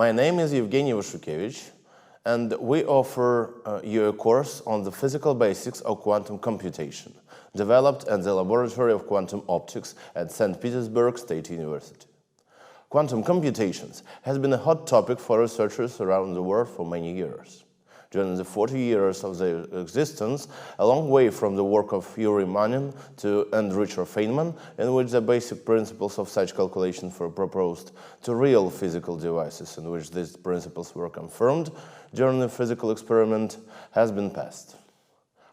My name is Evgeny Vashukevich, and we offer you a course on the physical basics of quantum computation, developed at the Laboratory of Quantum Optics at St. Petersburg State University. Quantum computations has been a hot topic for researchers around the world for many years. During the 40 years of their existence, a long way from the work of Yuri Manin and Richard Feynman, in which the basic principles of such calculations were proposed, to real physical devices in which these principles were confirmed during a physical experiment, has been passed.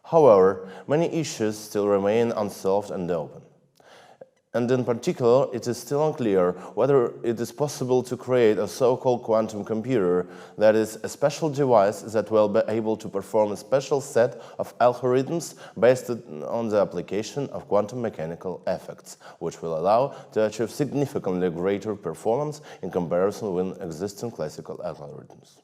However, many issues still remain unsolved and open. And in particular, it is still unclear whether it is possible to create a so-called quantum computer, that is, a special device that will be able to perform a special set of algorithms based on the application of quantum mechanical effects, which will allow to achieve significantly greater performance in comparison with existing classical algorithms.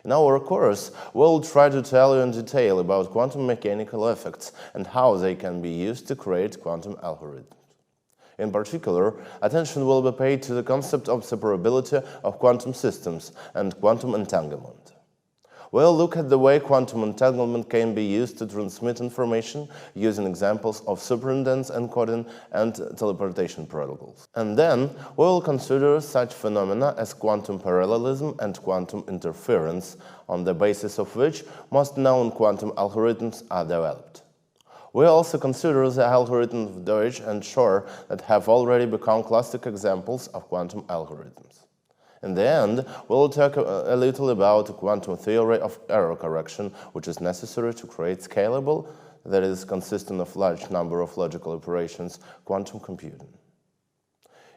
In our course, we'll try to tell you in detail about quantum mechanical effects and how they can be used to create quantum algorithms. In particular, attention will be paid to the concept of separability of quantum systems and quantum entanglement. We'll look at the way quantum entanglement can be used to transmit information using examples of superintendence encoding and teleportation protocols. And then we'll consider such phenomena as quantum parallelism and quantum interference, on the basis of which most known quantum algorithms are developed. We also consider the algorithms of Deutsch and Shor that have already become classic examples of quantum algorithms. In the end, we'll talk a little about the quantum theory of error correction, which is necessary to create scalable, that is, consistent of large number of logical operations, quantum computing.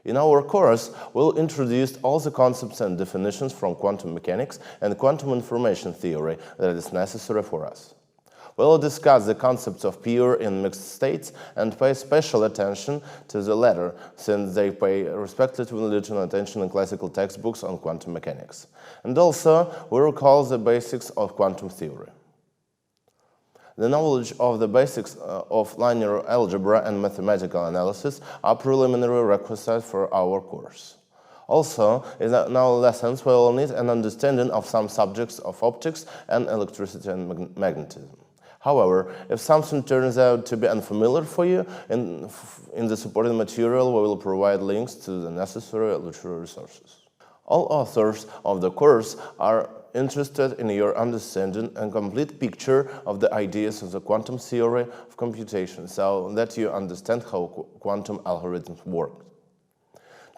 In our course, we'll introduce all the concepts and definitions from quantum mechanics and quantum information theory that is necessary for us. We'll discuss the concepts of pure and mixed states and pay special attention to the latter, since they pay respectively little attention in classical textbooks on quantum mechanics. And also, we recall the basics of quantum theory. The knowledge of the basics of linear algebra and mathematical analysis are preliminary requisites for our course. Also, in our lessons, we will need an understanding of some subjects of optics and electricity and magnetism. However, if something turns out to be unfamiliar for you, in the supporting material we will provide links to the necessary literary resources. All authors of the course are interested in your understanding and complete picture of the ideas of the quantum theory of computation, so that you understand how quantum algorithms work.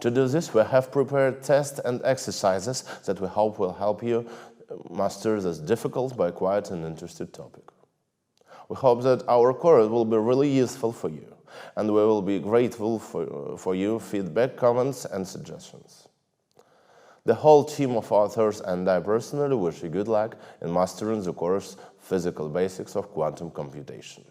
To do this, we have prepared tests and exercises that we hope will help you master this difficult but quite an interesting topic. We hope that our course will be really useful for you, and we will be grateful for your feedback, comments, and suggestions. The whole team of authors and I personally wish you good luck in mastering the course Physical Basics of Quantum Computation.